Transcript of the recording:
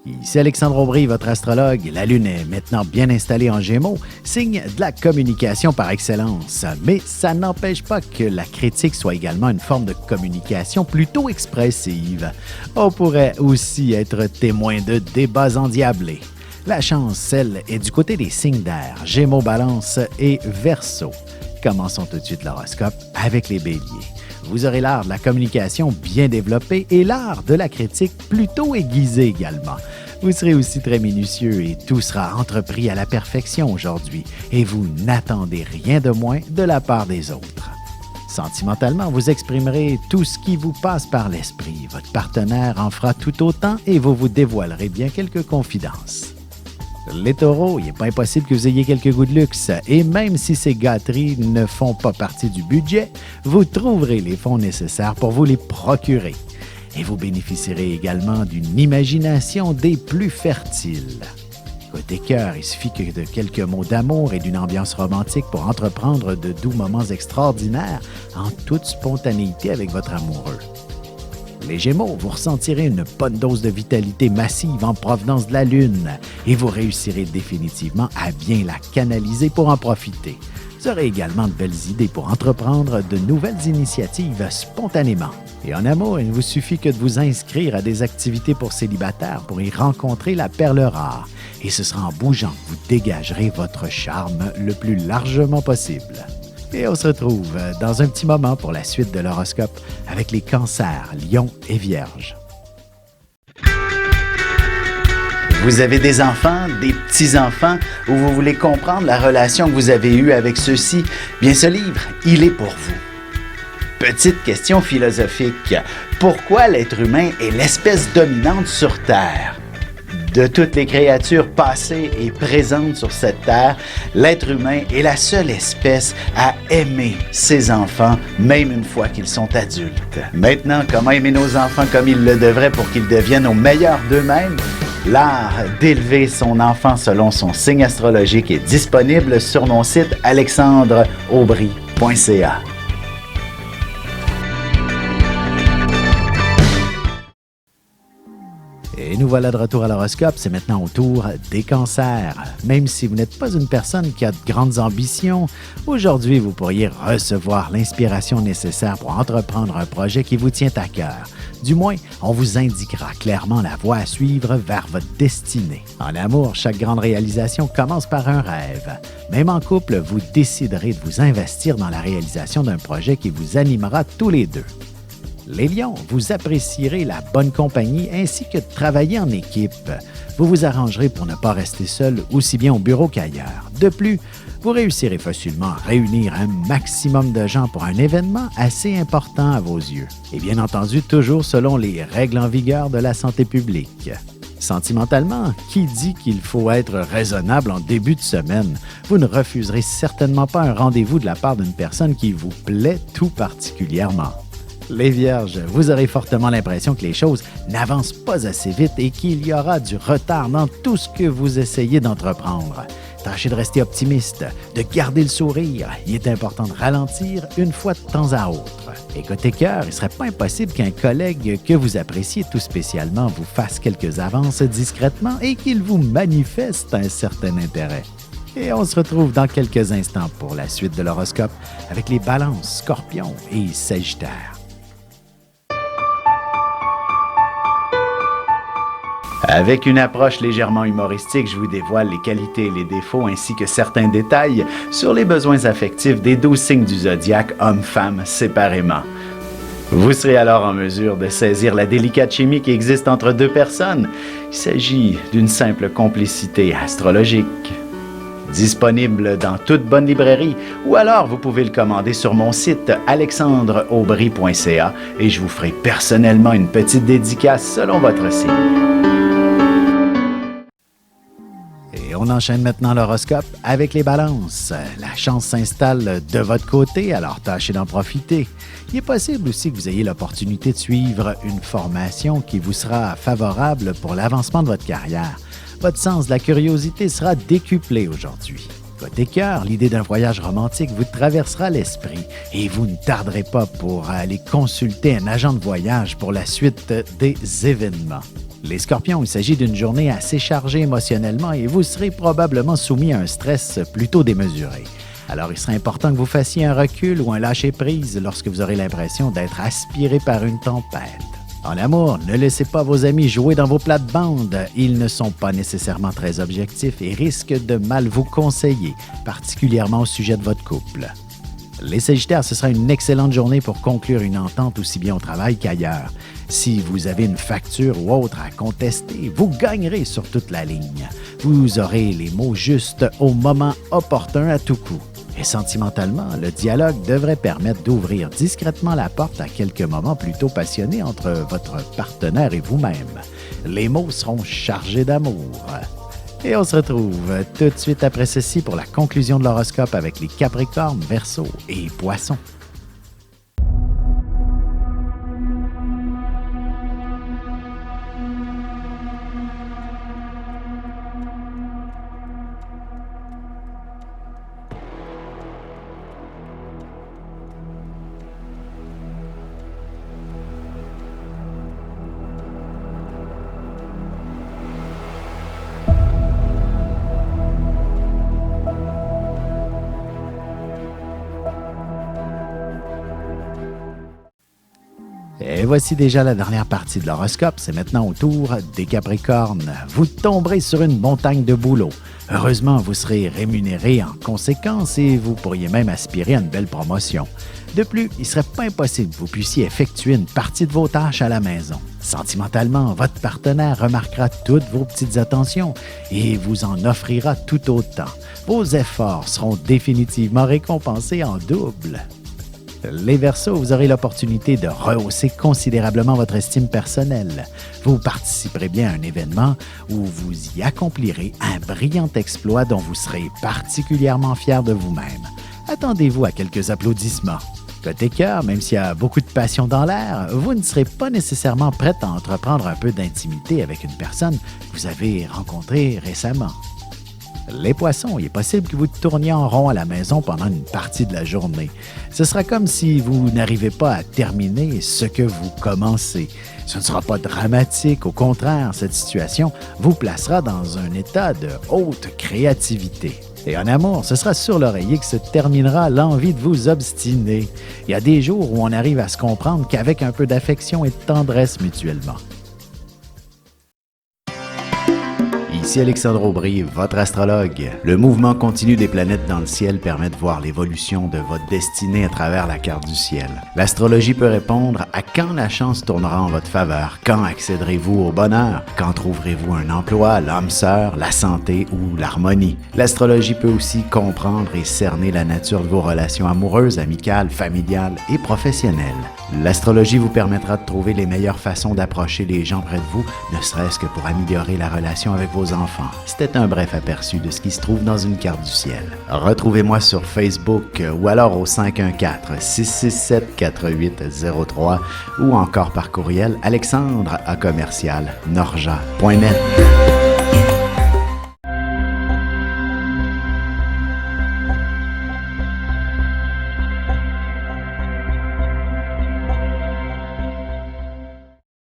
Ici Alexandre Aubry, votre astrologue. La Lune est maintenant bien installée en Gémeaux, signe de la communication par excellence. Mais ça n'empêche pas que la critique soit également une forme de communication plutôt expressive. On pourrait aussi être témoin de débats endiablés. La chance, elle, est du côté des signes d'air, Gémeaux, Balance et Verseau. Commençons tout de suite l'horoscope avec les Béliers. Vous aurez l'art de la communication bien développé et l'art de la critique plutôt aiguisé également. Vous serez aussi très minutieux et tout sera entrepris à la perfection aujourd'hui et vous n'attendez rien de moins de la part des autres. Sentimentalement, vous exprimerez tout ce qui vous passe par l'esprit. Votre partenaire en fera tout autant et vous vous dévoilerez bien quelques confidences. Les taureaux, il n'est pas impossible que vous ayez quelques goûts de luxe et même si ces gâteries ne font pas partie du budget, vous trouverez les fonds nécessaires pour vous les procurer. Et vous bénéficierez également d'une imagination des plus fertiles. Côté cœur, il suffit que de quelques mots d'amour et d'une ambiance romantique pour entreprendre de doux moments extraordinaires en toute spontanéité avec votre amoureux. Les Gémeaux, vous ressentirez une bonne dose de vitalité massive en provenance de la Lune et vous réussirez définitivement à bien la canaliser pour en profiter. Vous aurez également de belles idées pour entreprendre de nouvelles initiatives spontanément. Et en amour, il ne vous suffit que de vous inscrire à des activités pour célibataires pour y rencontrer la perle rare. Et ce sera en bougeant que vous dégagerez votre charme le plus largement possible. Et on se retrouve dans un petit moment pour la suite de l'horoscope avec les cancers, lions et vierges. Vous avez des enfants, des petits-enfants, ou vous voulez comprendre la relation que vous avez eue avec ceux-ci? Bien, ce livre, il est pour vous. Petite question philosophique. Pourquoi l'être humain est l'espèce dominante sur Terre? De toutes les créatures passées et présentes sur cette terre, l'être humain est la seule espèce à aimer ses enfants, même une fois qu'ils sont adultes. Maintenant, comment aimer nos enfants comme ils le devraient pour qu'ils deviennent au meilleur d'eux-mêmes? L'art d'élever son enfant selon son signe astrologique est disponible sur mon site alexandreaubry.ca. Et nous voilà de retour à l'horoscope, c'est maintenant au tour des cancers. Même si vous n'êtes pas une personne qui a de grandes ambitions, aujourd'hui vous pourriez recevoir l'inspiration nécessaire pour entreprendre un projet qui vous tient à cœur. Du moins, on vous indiquera clairement la voie à suivre vers votre destinée. En amour, chaque grande réalisation commence par un rêve. Même en couple, vous déciderez de vous investir dans la réalisation d'un projet qui vous animera tous les deux. Les lions, vous apprécierez la bonne compagnie ainsi que de travailler en équipe. Vous vous arrangerez pour ne pas rester seul aussi bien au bureau qu'ailleurs. De plus, vous réussirez facilement à réunir un maximum de gens pour un événement assez important à vos yeux. Et bien entendu, toujours selon les règles en vigueur de la santé publique. Sentimentalement, qui dit qu'il faut être raisonnable en début de semaine? Vous ne refuserez certainement pas un rendez-vous de la part d'une personne qui vous plaît tout particulièrement. Les Vierges, vous aurez fortement l'impression que les choses n'avancent pas assez vite et qu'il y aura du retard dans tout ce que vous essayez d'entreprendre. Tâchez de rester optimiste, de garder le sourire. Il est important de ralentir une fois de temps à autre. Et côté cœur, il ne serait pas impossible qu'un collègue que vous appréciez tout spécialement vous fasse quelques avances discrètement et qu'il vous manifeste un certain intérêt. Et on se retrouve dans quelques instants pour la suite de l'horoscope avec les Balances, Scorpions et Sagittaires. Avec une approche légèrement humoristique, je vous dévoile les qualités et les défauts ainsi que certains détails sur les besoins affectifs des 12 signes du zodiaque, hommes-femmes séparément. Vous serez alors en mesure de saisir la délicate chimie qui existe entre deux personnes. Il s'agit d'une simple complicité astrologique. Disponible dans toute bonne librairie ou alors vous pouvez le commander sur mon site alexandreaubry.ca et je vous ferai personnellement une petite dédicace selon votre signe. Et on enchaîne maintenant l'horoscope avec les balances. La chance s'installe de votre côté, alors tâchez d'en profiter. Il est possible aussi que vous ayez l'opportunité de suivre une formation qui vous sera favorable pour l'avancement de votre carrière. Votre sens de la curiosité sera décuplé aujourd'hui. Côté cœur, l'idée d'un voyage romantique vous traversera l'esprit et vous ne tarderez pas pour aller consulter un agent de voyage pour la suite des événements. Les Scorpions, il s'agit d'une journée assez chargée émotionnellement et vous serez probablement soumis à un stress plutôt démesuré. Alors, il serait important que vous fassiez un recul ou un lâcher-prise lorsque vous aurez l'impression d'être aspiré par une tempête. En amour, ne laissez pas vos amis jouer dans vos plates-bandes. Ils ne sont pas nécessairement très objectifs et risquent de mal vous conseiller, particulièrement au sujet de votre couple. Les Sagittaires, ce sera une excellente journée pour conclure une entente aussi bien au travail qu'ailleurs. Si vous avez une facture ou autre à contester, vous gagnerez sur toute la ligne. Vous aurez les mots justes au moment opportun à tout coup. Et sentimentalement, le dialogue devrait permettre d'ouvrir discrètement la porte à quelques moments plutôt passionnés entre votre partenaire et vous-même. Les mots seront chargés d'amour. Et on se retrouve tout de suite après ceci pour la conclusion de l'horoscope avec les Capricornes, Verseaux et Poissons. Et voici déjà la dernière partie de l'horoscope. C'est maintenant au tour des Capricornes. Vous tomberez sur une montagne de boulot. Heureusement, vous serez rémunéré en conséquence et vous pourriez même aspirer à une belle promotion. De plus, il ne serait pas impossible que vous puissiez effectuer une partie de vos tâches à la maison. Sentimentalement, votre partenaire remarquera toutes vos petites attentions et vous en offrira tout autant. Vos efforts seront définitivement récompensés en double. Les Verseaux, vous aurez l'opportunité de rehausser considérablement votre estime personnelle. Vous participerez bien à un événement où vous y accomplirez un brillant exploit dont vous serez particulièrement fier de vous-même. Attendez-vous à quelques applaudissements. Côté cœur, même s'il y a beaucoup de passion dans l'air, vous ne serez pas nécessairement prête à entreprendre un peu d'intimité avec une personne que vous avez rencontrée récemment. Les Poissons, il est possible que vous tourniez en rond à la maison pendant une partie de la journée. Ce sera comme si vous n'arrivez pas à terminer ce que vous commencez. Ce ne sera pas dramatique, au contraire, cette situation vous placera dans un état de haute créativité. Et en amour, ce sera sur l'oreiller que se terminera l'envie de vous obstiner. Il y a des jours où on arrive à se comprendre qu'avec un peu d'affection et de tendresse mutuellement. Ici Alexandre Aubry, votre astrologue. Le mouvement continu des planètes dans le ciel permet de voir l'évolution de votre destinée à travers la carte du ciel. L'astrologie peut répondre à quand la chance tournera en votre faveur, quand accéderez-vous au bonheur, quand trouverez-vous un emploi, l'âme sœur, la santé ou l'harmonie. L'astrologie peut aussi comprendre et cerner la nature de vos relations amoureuses, amicales, familiales et professionnelles. L'astrologie vous permettra de trouver les meilleures façons d'approcher les gens près de vous, ne serait-ce que pour améliorer la relation avec vos enfants. C'était un bref aperçu de ce qui se trouve dans une carte du ciel. Retrouvez-moi sur Facebook ou alors au 514-667-4803 ou encore par courriel alexandre@norja.net.